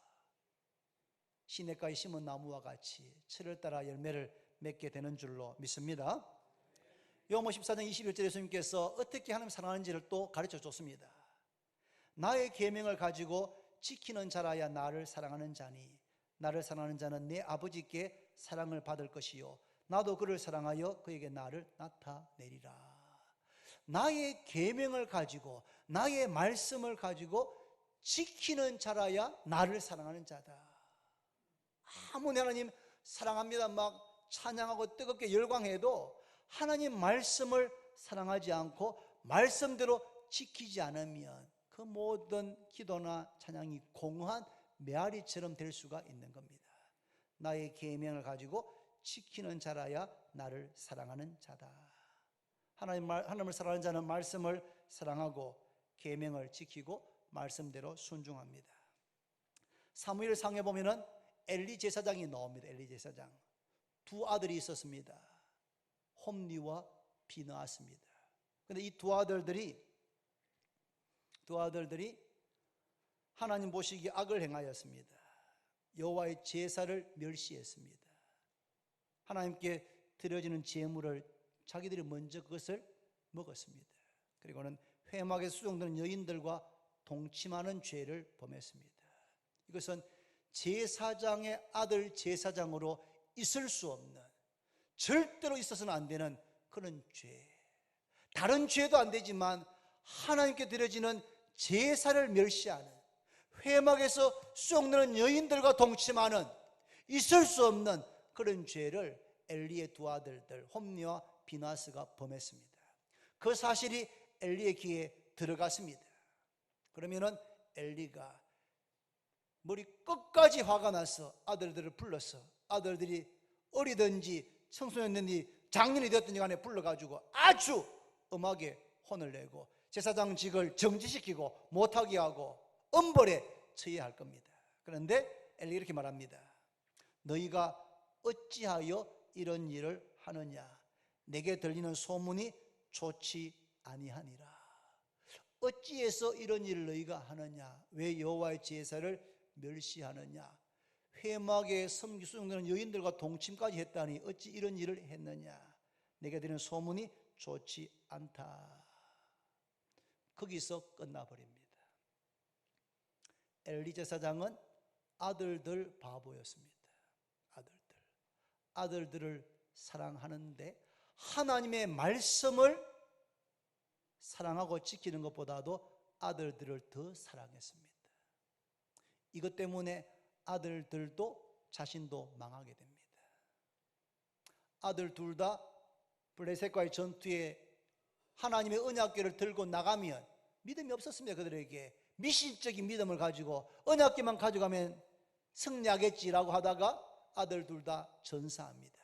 시냇가에 심은 나무와 같이 철을 따라 열매를 맺게 되는 줄로 믿습니다. 요한복음 14장 21절에 예수님께서 어떻게 하나님 사랑하는지를 또 가르쳐 줬습니다. 나의 계명을 가지고 지키는 자라야 나를 사랑하는 자니 나를 사랑하는 자는 내 아버지께 사랑을 받을 것이요 나도 그를 사랑하여 그에게 나를 나타내리라. 나의 계명을 가지고 나의 말씀을 가지고 지키는 자라야 나를 사랑하는 자다. 아무리 하나님 사랑합니다 막 찬양하고 뜨겁게 열광해도 하나님 말씀을 사랑하지 않고 말씀대로 지키지 않으면 그 모든 기도나 찬양이 공허한 메아리처럼 될 수가 있는 겁니다. 나의 계명을 가지고 지키는 자라야 나를 사랑하는 자다. 하나님을 사랑하는 자는 말씀을 사랑하고 계명을 지키고 말씀대로 순종합니다. 사무엘 상에 보면은 엘리 제사장이 나옵니다. 엘리 제사장 두 아들이 있었습니다. 홈리와 비느하스입니다. 그런데 이 두 아들들이 하나님 보시기에 악을 행하였습니다. 여호와의 제사를 멸시했습니다. 하나님께 드려지는 제물을 자기들이 먼저 그것을 먹었습니다. 그리고는 회막에 수종되는 여인들과 동침하는 죄를 범했습니다. 이것은 제사장의 아들 제사장으로 있을 수 없는, 절대로 있어서는 안 되는 그런 죄. 다른 죄도 안 되지만 하나님께 드려지는 제사를 멸시하는, 회막에서 수종되는 여인들과 동침하는 있을 수 없는 그런 죄를 엘리의 두 아들들 홈리와 비느하스가 범했습니다. 그 사실이 엘리의 귀에 들어갔습니다. 그러면은 엘리가 머리 끝까지 화가 나서 아들들을 불러서, 아들들이 어리든지 청소년든지 장년이 되었든지 간에 불러가지고 아주 엄하게 혼을 내고 제사장직을 정지시키고 못하게 하고 엄벌에 처해할 겁니다. 그런데 엘리가 이렇게 말합니다. 너희가 어찌하여 이런 일을 하느냐? 내게 들리는 소문이 좋지 아니하니라. 어찌해서 이런 일을 너희가 하느냐? 왜 여호와의 제사를 멸시하느냐? 회막에 수종되는 여인들과 동침까지 했다니 어찌 이런 일을 했느냐? 내게 들리는 소문이 좋지 않다. 거기서 끝나버립니다. 엘리 제사장은 아들들 바보였습니다. 아들들을 사랑하는데 하나님의 말씀을 사랑하고 지키는 것보다도 아들들을 더 사랑했습니다. 이것 때문에 아들들도 자신도 망하게 됩니다. 아들 둘 다 블레셋과의 전투에 하나님의 언약궤를 들고 나가면 믿음이 없었습니다. 그들에게 미신적인 믿음을 가지고 언약궤만 가져가면 승리하겠지라고 하다가 아들 둘 다 전사합니다.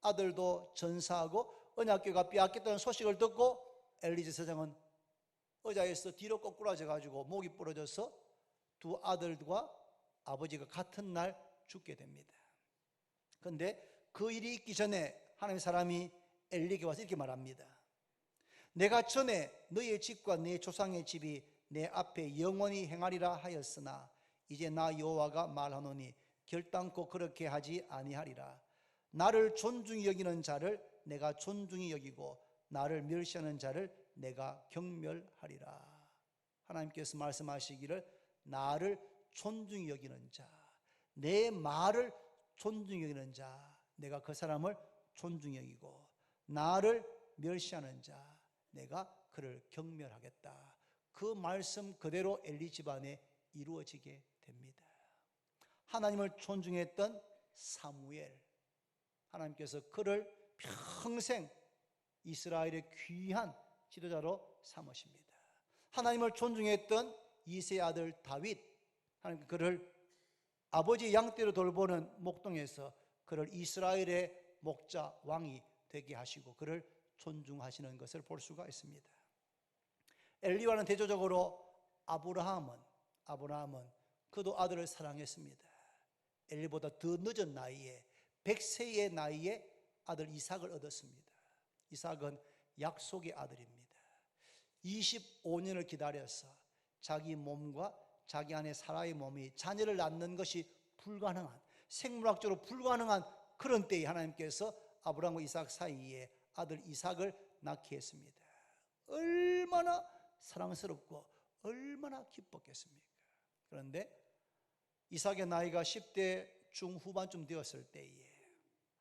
아들도 전사하고 언약궤가 빼앗겼다는 소식을 듣고 엘리 제사장은 의자에서 뒤로 거꾸라져 가지고 목이 부러져서 두 아들과 아버지가 같은 날 죽게 됩니다. 그런데 그 일이 있기 전에 하나님의 사람이 엘리에게 와서 이렇게 말합니다. 내가 전에 너희의 집과 네 조상의 집이 내 앞에 영원히 행하리라 하였으나 이제 나 여호와가 말하노니 결단코 그렇게 하지 아니하리라. 나를 존중히 여기는 자를 내가 존중히 여기고 나를 멸시하는 자를 내가 경멸하리라. 하나님께서 말씀하시기를 나를 존중히 여기는 자, 내 말을 존중히 여기는 자, 내가 그 사람을 존중히 여기고 나를 멸시하는 자, 내가 그를 경멸하겠다. 그 말씀 그대로 엘리 집안에 이루어지게 됩니다. 하나님을 존중했던 사무엘, 하나님께서 그를 평생 이스라엘의 귀한 지도자로 삼으십니다. 하나님을 존중했던 이새의 아들 다윗, 하나님 그를 아버지 양떼로 돌보는 목동에서 그를 이스라엘의 목자 왕이 되게 하시고 그를 존중하시는 것을 볼 수가 있습니다. 엘리와는 대조적으로 아브라함은 그도 아들을 사랑했습니다. 엘리보다 더 늦은 나이에 100세의 나이에 아들 이삭을 얻었습니다. 이삭은 약속의 아들입니다. 25년을 기다려서 자기 몸과 자기 안에 사라의 몸이 자녀를 낳는 것이 불가능한, 생물학적으로 불가능한 그런 때에 하나님께서 아브라함과 이삭 사이에 아들 이삭을 낳게 했습니다. 얼마나 사랑스럽고 얼마나 기뻤겠습니까? 그런데 이삭의 나이가 10대 중후반쯤 되었을 때에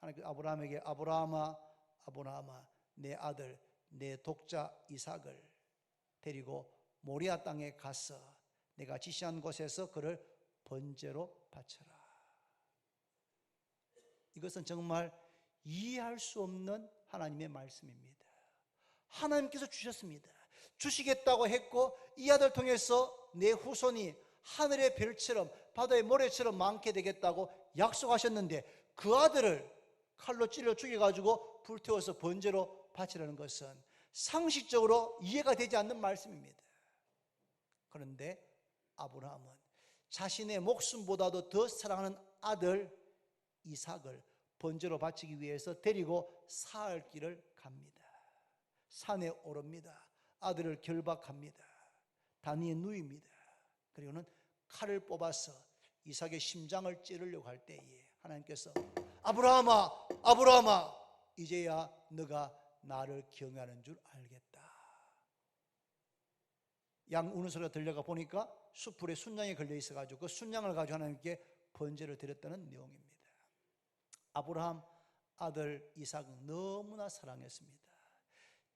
하나님께서 아브라함에게 아브라함아, 아브라함아, 내 아들, 내 독자 이삭을 데리고 모리아 땅에 가서 내가 지시한 곳에서 그를 번제로 바쳐라. 이것은 정말 이해할 수 없는 하나님의 말씀입니다. 하나님께서 주셨습니다. 주시겠다고 했고 이 아들 통해서 내 후손이 하늘의 별처럼 바다의 모래처럼 많게 되겠다고 약속하셨는데 그 아들을 칼로 찔러 죽여가지고 불태워서 번제로 바치라는 것은 상식적으로 이해가 되지 않는 말씀입니다. 그런데 아브라함은 자신의 목숨보다도 더 사랑하는 아들 이삭을 번제로 바치기 위해서 데리고 사흘 길을 갑니다. 산에 오릅니다. 아들을 결박합니다. 단위에 누입니다. 그리고는 칼을 뽑아서 이삭의 심장을 찌르려고 할 때에 하나님께서 아브라함아, 아브라함아, 이제야 너가 나를 경외하는 줄 알겠다. 양 우는 소리가 들려가 보니까 숯불에 순양이 걸려 있어가지고 그 순양을 가지고 하나님께 번제를 드렸다는 내용입니다. 아브라함 아들 이삭은 너무나 사랑했습니다.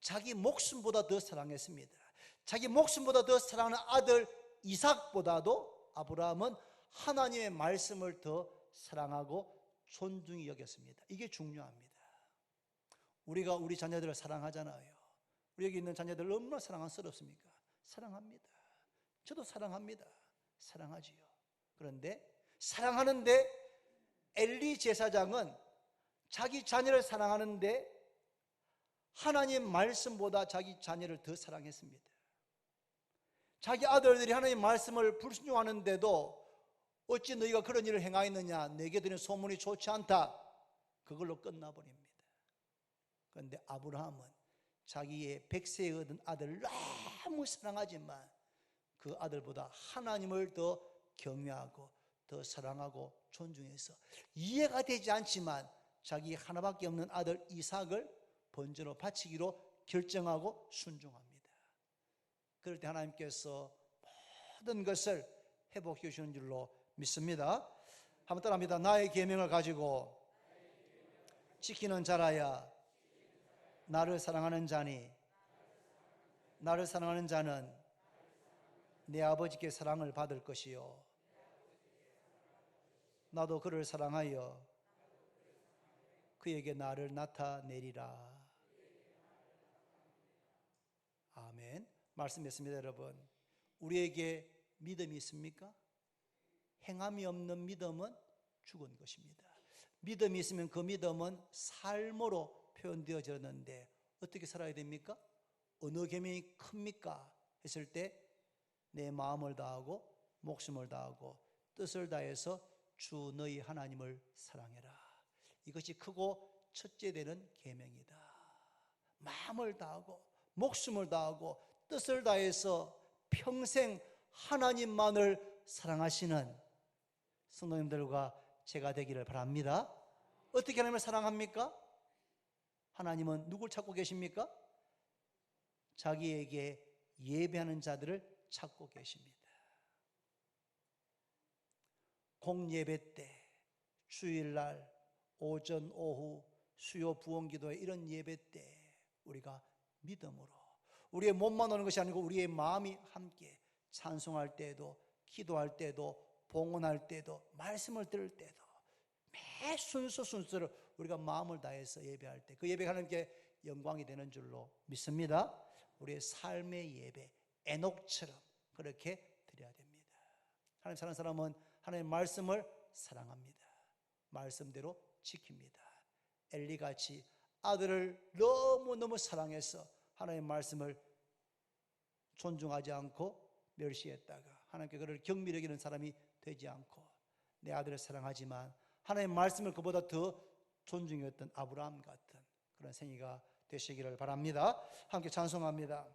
자기 목숨보다 더 사랑했습니다. 자기 목숨보다 더 사랑하는 아들 이삭보다도 아브라함은 하나님의 말씀을 더 사랑하고 존중히 여겼습니다. 이게 중요합니다. 우리가 우리 자녀들을 사랑하잖아요. 우리 여기 있는 자녀들 얼마나 사랑스럽습니까? 사랑합니다. 저도 사랑합니다. 사랑하지요. 그런데 사랑하는데 엘리 제사장은 자기 자녀를 사랑하는데 하나님 말씀보다 자기 자녀를 더 사랑했습니다. 자기 아들들이 하나님 말씀을 불순종하는데도 어찌 너희가 그런 일을 행하였느냐, 내게 들은 소문이 좋지 않다, 그걸로 끝나버립니다. 그런데 아브라함은 자기의 100세에 얻은 아들을 너무 사랑하지만 그 아들보다 하나님을 더 경외하고 더 사랑하고 존중해서 이해가 되지 않지만 자기 하나밖에 없는 아들 이삭을 번제로 바치기로 결정하고 순종합니다. 그럴 때 하나님께서 모든 것을 회복해 주시는 줄로 믿습니다. 한번 따라합니다. 나의 계명을 가지고 지키는 자라야 나를 사랑하는 자니 나를 사랑하는 자는 내 아버지께 사랑을 받을 것이요 나도 그를 사랑하여 그에게 나를 나타내리라. 아멘. 말씀했습니다. 여러분, 우리에게 믿음이 있습니까? 행함이 없는 믿음은 죽은 것입니다. 믿음이 있으면 그 믿음은 삶으로 표현되어졌는데 어떻게 살아야 됩니까? 어느 계명이 큽니까? 했을 때 내 마음을 다하고 목숨을 다하고 뜻을 다해서 주 너희 하나님을 사랑해라. 이것이 크고 첫째 되는 계명이다. 마음을 다하고 목숨을 다하고 뜻을 다해서 평생 하나님만을 사랑하시는 성도님들과 제가 되기를 바랍니다. 어떻게 하나님을 사랑합니까? 하나님은 누굴 찾고 계십니까? 자기에게 예배하는 자들을 찾고 계십니다. 공예배 때, 주일날, 오전, 오후, 수요 부흥기도회 이런 예배 때 우리가 믿음으로 우리의 몸만 오는 것이 아니고 우리의 마음이 함께 찬송할 때도, 기도할 때도, 봉헌할 때도, 말씀을 들을 때도 매 순서로 우리가 마음을 다해서 예배할 때 그 예배가 하나님께 영광이 되는 줄로 믿습니다. 우리의 삶의 예배, 에녹처럼 그렇게 드려야 됩니다. 하나님 사랑하는 사람은 하나님의 말씀을 사랑합니다. 말씀대로 지킵니다. 엘리같이 아들을 너무너무 사랑해서 하나님의 말씀을 존중하지 않고 멸시했다가 하나님께 그를 경미히 여기는 사람이 되지 않고 내 아들을 사랑하지만 하나님의 말씀을 그보다 더 존중했던 아브라함 같은 그런 생애가 되시기를 바랍니다. 함께 찬송합니다.